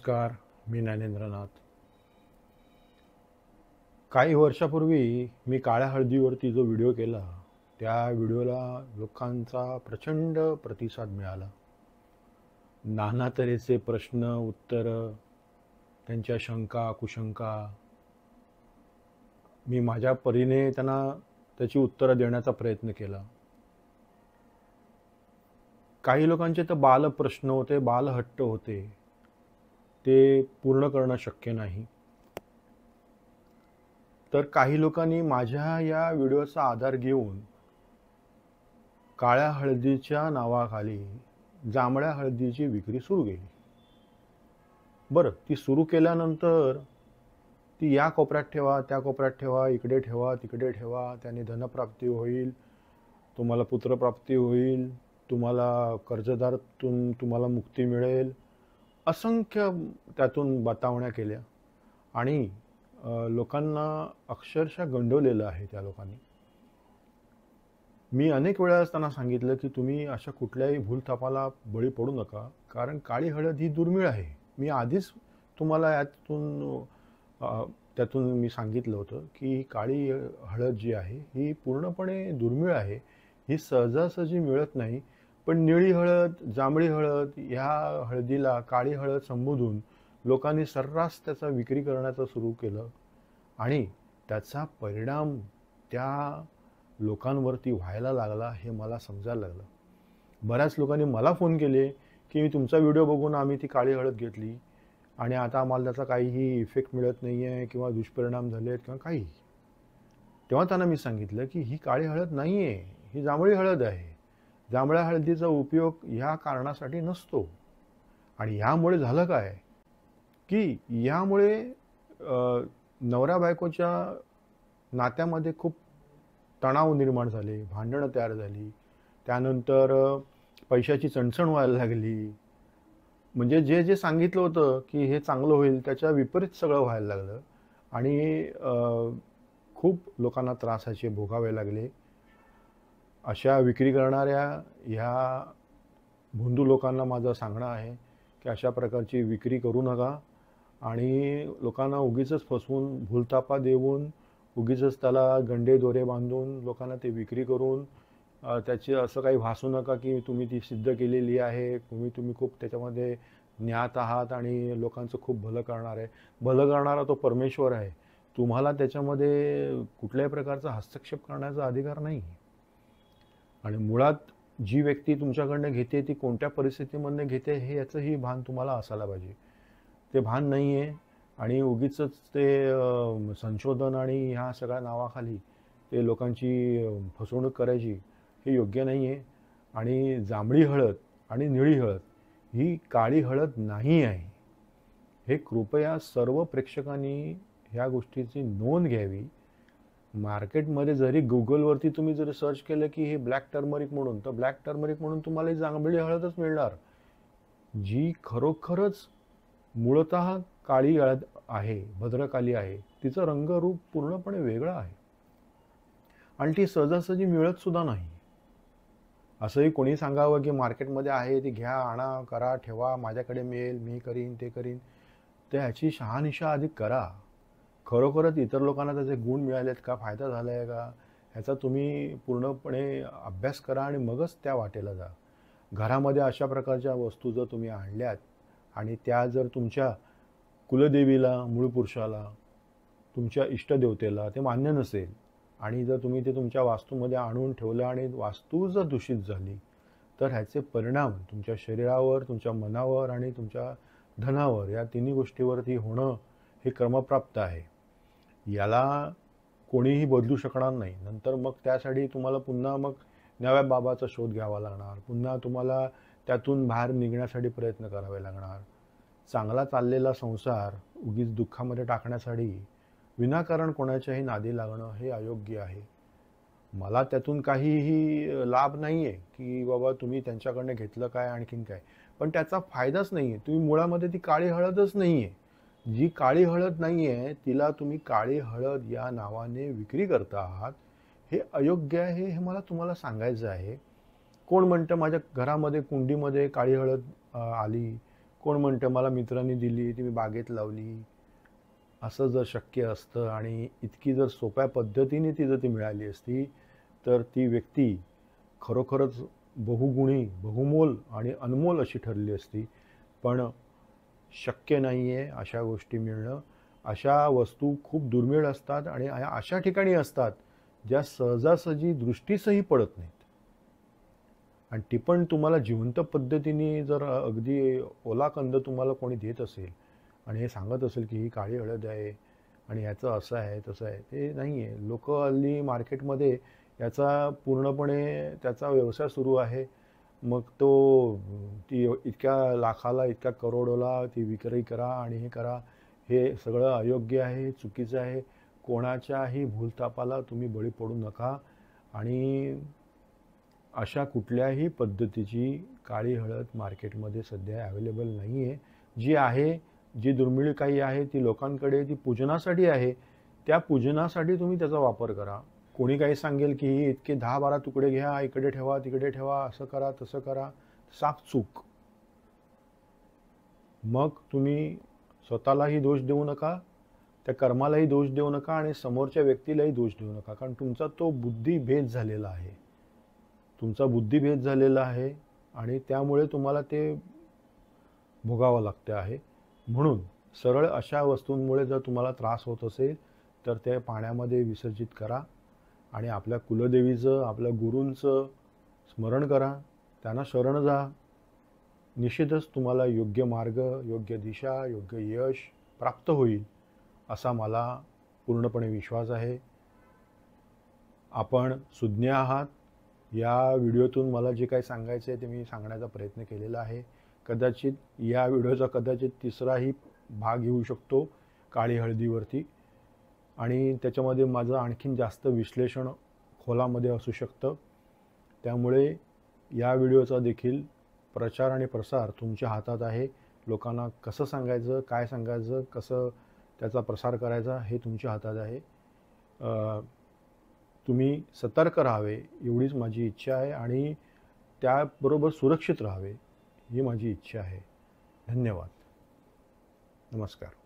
नमस्कार. मी ज्ञानेंद्रनाथ. काही वर्षापूर्वी मी काळ्या हळदीवरती जो व्हिडिओ केला, त्या व्हिडिओला लोकांचा प्रचंड प्रतिसाद मिळाला. नाना तऱ्हेचे प्रश्न, उत्तरं, त्यांच्या शंका, कुशंका मी माझ्या परीने त्यांना त्याची उत्तरं देण्याचा प्रयत्न केला. काही लोकांचे तर बालप्रश्न होते, बालहट्ट होते, ते पूर्ण करणं शक्य नाही. तर काही लोकांनी माझ्या या व्हिडिओचा आधार घेऊन काळ्या हळदीच्या नावाखाली जांभळ्या हळदीची विक्री सुरू केली. बरं, ती सुरू केल्यानंतर ती या कोपऱ्यात ठेवा, त्या कोपऱ्यात ठेवा, इकडे ठेवा, तिकडे ठेवा, त्याने धनप्राप्ती होईल, तुम्हाला पुत्रप्राप्ती होईल, तुम्हाला कर्जदारातून तुम्हाला मुक्ती मिळेल, असंख्य त्यातून बतावण्या केल्या आणि लोकांना अक्षरशः गंडवलेलं आहे त्या लोकांनी. मी अनेक वेळा त्यांना सांगितलं की तुम्ही अशा कुठल्याही भूलथापाला बळी पडू नका, कारण काळी हळद ही दुर्मिळ आहे. मी आधीच तुम्हाला त्यातून मी सांगितलं होतं की काळी हळद जी आहे ही पूर्णपणे दुर्मिळ आहे, ही सहजासहजी मिळत नाही. पण निळी हळद, जांभळी हळद ह्या हळदीला काळी हळद संबोधून लोकांनी सर्रास त्याचा विक्री करण्याचं सुरू केलं आणि त्याचा परिणाम त्या लोकांवरती व्हायला लागला हे मला समजायला लागलं. बऱ्याच लोकांनी मला फोन केले की मी तुमचा व्हिडिओ बघून आम्ही ती काळी हळद घेतली आणि आता आम्हाला त्याचा काहीही इफेक्ट मिळत नाही आहे किंवा दुष्परिणाम झाले आहेत किंवा काही. तेव्हा त्यांना मी सांगितलं की ही काळी हळद नाही आहे, ही जांभळी हळद आहे. जांभळ्या हळदीचा उपयोग ह्या कारणासाठी नसतो. आणि ह्यामुळे झालं काय की यामुळे नवरा बायकोच्या नात्यामध्ये खूप तणाव निर्माण झाले, भांडणं तयार झाली, त्यानंतर पैशाची चणचण व्हायला लागली. म्हणजे जे जे सांगितलं होतं की हे चांगलं होईल त्याच्या विपरीत सगळं व्हायला लागलं आणि खूप लोकांना त्रासाचे भोगावे लागले. अशा विक्री करणाऱ्या ह्या भोंदू लोकांना माझं सांगणं आहे की अशा प्रकारची विक्री करू नका आणि लोकांना उगीचच फसवून, भूलथापा देऊन, उगीचच त्याला गंडे दोरे बांधून लोकांना ते विक्री करून त्याचे असं काही भासू नका की तुम्ही ती सिद्ध केलेली आहे, तुम्ही खूप त्याच्यामध्ये ज्ञात आहात आणि लोकांचं खूप भलं करणार आहे. भलं करणारा तो परमेश्वर आहे. तुम्हाला त्याच्यामध्ये कुठल्याही प्रकारचा हस्तक्षेप करण्याचा अधिकार नाही. आणि मुळात जी व्यक्ती तुमच्याकडनं घेते ती कोणत्या परिस्थितीमधनं घेते हे याचंही भान तुम्हाला असायला पाहिजे. ते भान नाही आहे आणि उगीचच ते संशोधन आणि ह्या सगळ्या नावाखाली ते लोकांची फसवणूक करायची हे योग्य नाही आहे. आणि जांभळी हळद आणि निळी हळद ही काळी हळद नाही आहे. हे कृपया सर्व प्रेक्षकांनी ह्या गोष्टीची नोंद घ्यावी. मार्केटमध्ये जरी गुगलवरती तुम्ही जरी सर्च केलं की हे ब्लॅक टर्मरिक म्हणून, तर ब्लॅक टर्मरिक म्हणून तुम्हाला जांभळी हळदच मिळणार, जी खरोखरच मूळतः काळी हळद आहे, भद्रकाली आहे. तिचं रंगरूप पूर्णपणे वेगळं आहे आणि ती सहजासहजी मिळत सुद्धा नाही. असंही कोणी सांगावं की मार्केटमध्ये आहे ती घ्या, आणा, करा, ठेवा, माझ्याकडे मिळेल, मी करीन, ते करीन, तर ह्याची शहानिशा आधी करा. खरोखरच इतर लोकांना त्याचे गुण मिळालेत का, फायदा झाला आहे का, ह्याचा तुम्ही पूर्णपणे अभ्यास करा आणि मगच त्या वाटेला जा. घरामध्ये अशा प्रकारच्या वस्तू जर तुम्ही आणल्यात आणि त्या जर तुमच्या कुलदेवीला, मूळ पुरुषाला, तुमच्या इष्टदेवतेला ते मान्य नसेल आणि जर तुम्ही ते तुमच्या वास्तूमध्ये आणून ठेवलं आणि वास्तू जर दूषित झाली तर ह्याचे परिणाम तुमच्या शरीरावर, तुमच्या मनावर आणि तुमच्या धनावर, या तिन्ही गोष्टीवरती होणं हे क्रमप्राप्त आहे. याला कोणीही बदलू शकणार नाही. नंतर मग त्यासाठी तुम्हाला पुन्हा मग नव्या बाबाचा शोध घ्यावा लागणार, पुन्हा तुम्हाला त्यातून बाहेर निघण्यासाठी प्रयत्न करावे लागणार. चांगला चाललेला संसार उगीच दुःखामध्ये टाकण्यासाठी विनाकारण कोणाच्याही नादी लागणं हे अयोग्य आहे. मला त्यातून काहीही लाभ नाही आहे की बाबा तुम्ही त्यांच्याकडनं घेतलं काय आणखीन काय, पण त्याचा फायदाच नाही आहे. तुम्ही मुळामध्ये ती काळी हळदच नाही आहे. जी काळी हळद नाही आहे तिला तुम्ही काळी हळद या नावाने विक्री करता आहात, हे अयोग्य आहे. हे मला तुम्हाला सांगायचं आहे. कोण म्हणतं माझ्या घरामध्ये कुंडीमध्ये काळी हळद आली, कोण म्हणतं मला मित्रांनी दिली, ती मी बागेत लावली. असं जर शक्य असतं आणि इतकी जर सोप्या पद्धतीने ती जर ती मिळाली असती, तर ती व्यक्ती खरोखरच बहुगुणी, बहुमोल आणि अनमोल अशी ठरली असती. पण शक्य नाही आहे अशा गोष्टी मिळणं. अशा वस्तू खूप दुर्मिळ असतात आणि अशा ठिकाणी असतात ज्या सहजासहजी दृष्टीसही पडत नाहीत. आणि ती पण तुम्हाला जिवंत पद्धतीने जर अगदी ओला कंद तुम्हाला कोणी देत असेल आणि हे सांगत असेल की ही काळी हळद आहे आणि ह्याचं असं आहे तसं आहे, ते नाही आहे. लोक हल्ली मार्केटमध्ये याचा पूर्णपणे त्याचा व्यवसाय सुरू आहे. मग तो ती इतक्या लाखाला, इतक्या करोडोला ती विक्री करा आणि हे करा. हे सगळं अयोग्य आहे, चुकीचं आहे. कोणाच्याही भूलथापाला तुम्ही बळी पडू नका. आणि अशा कुठल्याही पद्धतीची काळी हळद मार्केटमध्ये सध्या अवेलेबल नाही आहे. जी आहे, जी दुर्मिळ काही आहे ती लोकांकडे ती पूजनासाठी आहे. त्या पूजनासाठी तुम्ही त्याचा वापर करा. कोणी काही सांगेल की ही इतके 10-12 तुकडे घ्या, इकडे ठेवा, तिकडे ठेवा, असं करा, तसं करा, साफ चूक. मग तुम्ही स्वतःलाही दोष देऊ नका, त्या कर्मालाही दोष देऊ नका आणि समोरच्या व्यक्तीलाही दोष देऊ नका. कारण तुमचा तो बुद्धिभेद झालेला आहे. तुमचा बुद्धिभेद झालेला आहे आणि त्यामुळे तुम्हाला ते भोगावं लागते आहे. म्हणून सरळ अशा वस्तूंमुळे जर तुम्हाला त्रास होत असेल तर ते पाण्यामध्ये विसर्जित करा आणि आपल्या कुलदेवीचं, आपल्या गुरूंचं स्मरण करा, त्यांना शरण जा. निश्चितच तुम्हाला योग्य मार्ग, योग्य दिशा, योग्य यश प्राप्त होईल असा मला पूर्णपणे विश्वास आहे. आपण सुज्ञ आहात. या व्हिडिओतून मला जे काही सांगायचं आहे ते मी सांगण्याचा प्रयत्न केलेला आहे. कदाचित या व्हिडिओचा तिसराही भाग येऊ शकतो काळी हळदीवरती आणि त्याच्यामध्ये माझं आणखीन जास्त विश्लेषण खोलामध्ये असू शकतं. त्यामुळे या व्हिडिओचा देखील प्रचार आणि प्रसार तुमच्या हातात आहे. लोकांना कसं सांगायचं, काय सांगायचं, कसं त्याचा प्रसार करायचा हे तुमच्या हातात आहे. तुम्ही सतर्क राहावे एवढीच माझी इच्छा आहे आणि त्याबरोबर सुरक्षित राहावे ही माझी इच्छा आहे. धन्यवाद. नमस्कार.